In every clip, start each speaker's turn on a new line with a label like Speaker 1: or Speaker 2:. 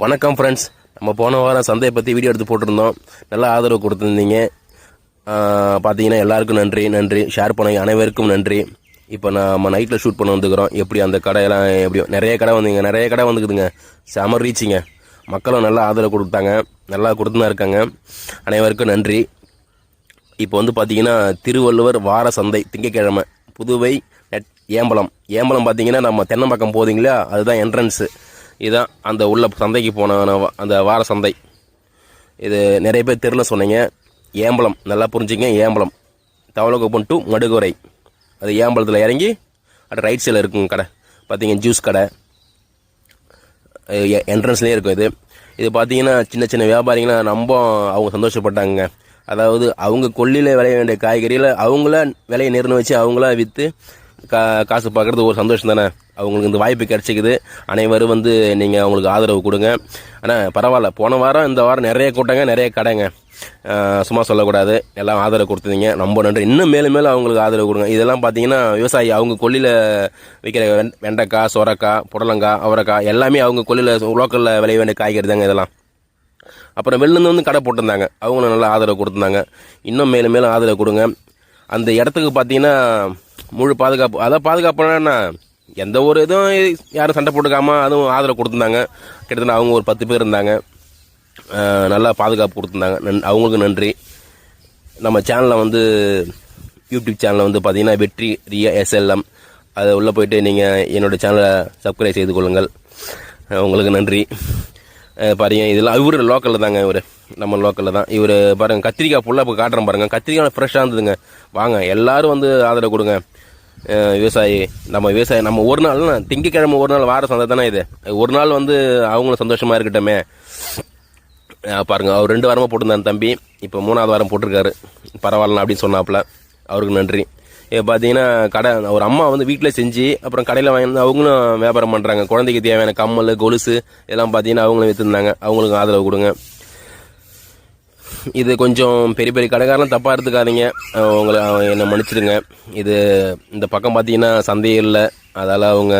Speaker 1: வணக்கம் ஃப்ரெண்ட்ஸ். நம்ம போன வாரம் சந்தையை பற்றி வீடியோ எடுத்து போட்டிருந்தோம். நல்லா ஆதரவு கொடுத்துருந்தீங்க. பார்த்தீங்கன்னா எல்லாருக்கும் நன்றி. ஷேர் பண்ண அனைவருக்கும் நன்றி. இப்போ நம்ம நைட்டில் ஷூட் பண்ண வந்துக்கிறோம். எப்படி அந்த கடையெல்லாம் எப்படியோ நிறைய கடை வந்துக்குதுங்க. செம ரீச்சிங்க. மக்களும் நல்லா ஆதரவு கொடுத்தாங்க. நல்லா கொடுத்து தான் இருக்காங்க. அனைவருக்கும் நன்றி. இப்போ வந்து பார்த்தீங்கன்னா திருவள்ளுவர் வார சந்தை திங்கக்கிழமை புதுவை ஏம்பலம் பார்த்தீங்கன்னா நம்ம தென்னம்பாக்கம் போதிங்களா, அதுதான் என்ட்ரன்ஸு. இதுதான் அந்த உள்ள சந்தைக்கு போன அந்த வார சந்தை. இது நிறைய பேர் தெரியல சொன்னீங்க. ஏம்பலம் நல்லா புரிஞ்சுங்க. ஏம்பலம் தவளகுப்பம் டு மடுகுறை, அது ஏம்பலத்தில் இறங்கி அது ரைட் சைடில் இருக்குங்க கடை. பார்த்தீங்க ஜூஸ் கடை என்ட்ரன்ஸ்லேயே இருக்கும். இது பார்த்தீங்கன்னா சின்ன சின்ன வியாபாரிங்களாம் ரொம்ப அவங்க சந்தோஷப்பட்டாங்க. அதாவது அவங்க கொல்லியில் விளைய வேண்டிய காய்கறியில் அவங்கள விலையை நிர்ணயம் வச்சு அவங்களா விற்று காசு பார்க்குறது ஒரு சந்தோஷம் தானே. அவங்களுக்கு இந்த வாய்ப்பு கிடச்சிக்குது. அனைவரும் வந்து நீங்கள் அவங்களுக்கு ஆதரவு கொடுங்க. ஆனால் பரவாயில்ல, போன வாரம் இந்த வாரம் நிறைய கூட்டங்க, நிறைய கடைங்க. சும்மா சொல்லக்கூடாது. எல்லாம் ஆதரவு கொடுத்துருந்தீங்க, ரொம்ப நன்றி. இன்னும் மேலும் அவங்களுக்கு ஆதரவு கொடுங்க. இதெல்லாம் பார்த்தீங்கன்னா விவசாயி அவங்க கொல்லியில் விற்கிற வெண்டைக்காய், சொரக்காய், புடலங்காய், அவரைக்காய் எல்லாமே அவங்க கொல்லியில் லோக்கலில் விளைய வேண்டிய காய்கறி தாங்க இதெல்லாம். அப்புறம் வெளிலேருந்து வந்து கடை போட்டிருந்தாங்க, அவங்களும் நல்லா ஆதரவு கொடுத்துருந்தாங்க. இன்னும் மேலும் ஆதரவு கொடுங்க. அந்த இடத்துக்கு பார்த்தீங்கன்னா முழு பாதுகாப்பு. அதான் பாதுகாப்புனா எந்த ஒரு இதுவும் யாரும் சண்டை போட்டுக்காம அதுவும் ஆதரவு கொடுத்துருந்தாங்க. கிட்டத்தட்ட அவங்க ஒரு 10 பேர் இருந்தாங்க. நல்லா பாதுகாப்பு கொடுத்துருந்தாங்க. அவங்களுக்கு நன்றி. நம்ம சேனலில் வந்து யூடியூப் சேனலில் வந்து பார்த்தீங்கன்னா வெற்றி ரியா SLM, அதை உள்ளே போயிட்டு நீங்கள் என்னோடய சேனலை சப்ஸ்கிரைப் செய்து கொள்ளுங்கள். உங்களுக்கு நன்றி. பாருங்க, இதெல்லாம் இவர் லோக்கலில் தாங்க. இவர் நம்ம லோக்கலில் தான். இவர் பாருங்கள், கத்திரிக்காய் ஃபுல்லாக இப்போ காட்டுறேன் பாருங்கள். கத்திரிக்காய் ஃப்ரெஷ்ஷாக இருந்ததுங்க. வாங்க எல்லோரும் வந்து ஆதரவு கொடுங்க. விவசாயி நம்ம ஒரு நாள் திங்கக்கிழமை ஒரு நாள் வார சந்தை தானே இது. ஒரு நாள் வந்து அவங்களும் சந்தோஷமாக இருக்கட்டுமே. பாருங்கள், அவர் 2 வாரமாக போட்டிருந்தார் தம்பி. இப்போ 3ஆவது வாரம் போட்டிருக்காரு. பரவாயில்ல அப்படின்னு சொன்னாப்புல. அவருக்கு நன்றி. இப்போ பார்த்தீங்கன்னா கடை ஒரு அம்மா வந்து வீட்டில் செஞ்சு அப்புறம் கடையில் வாங்கி அவங்களும் வியாபாரம் பண்ணுறாங்க. குழந்தைக்கு தேவையான கம்மல், கொலுசு இதெல்லாம் பார்த்தீங்கன்னா அவங்களும் விற்றுருந்தாங்க. அவங்களுக்கு ஆதரவு கொடுங்க. இது கொஞ்சம் பெரிய கடைக்காரெலாம் தப்பாக எடுத்துக்காதீங்க. உங்களை என்னை மன்னிச்சிடுங்க. இந்த பக்கம் பார்த்தீங்கன்னா சந்தையே இல்லை, அதால் அவங்க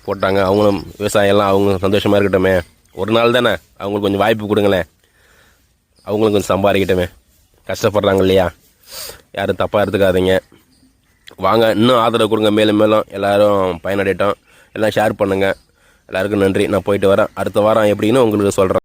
Speaker 1: போட்டாங்க. அவங்களும் விவசாயம்லாம் அவங்க சந்தோஷமாக இருக்கட்டுமே. ஒரு நாள் தானே, அவங்களுக்கு கொஞ்சம் வாய்ப்பு கொடுங்களேன். அவங்களும் கொஞ்சம் சம்பாதிக்கட்டுமே. கஷ்டப்படுறாங்க இல்லையா. யாரும் தப்பாக எடுத்துக்காதீங்க. வாங்க, இன்னும் ஆதரவு கொடுங்க. மேலும் எல்லோரும் பயனடையட்டும். எல்லாம் ஷேர் பண்ணுங்கள். எல்லாருக்கும் நன்றி. நான் போயிட்டு வரேன். அடுத்த வாரம் எப்படின்னு உங்களுக்கு சொல்கிறேன்.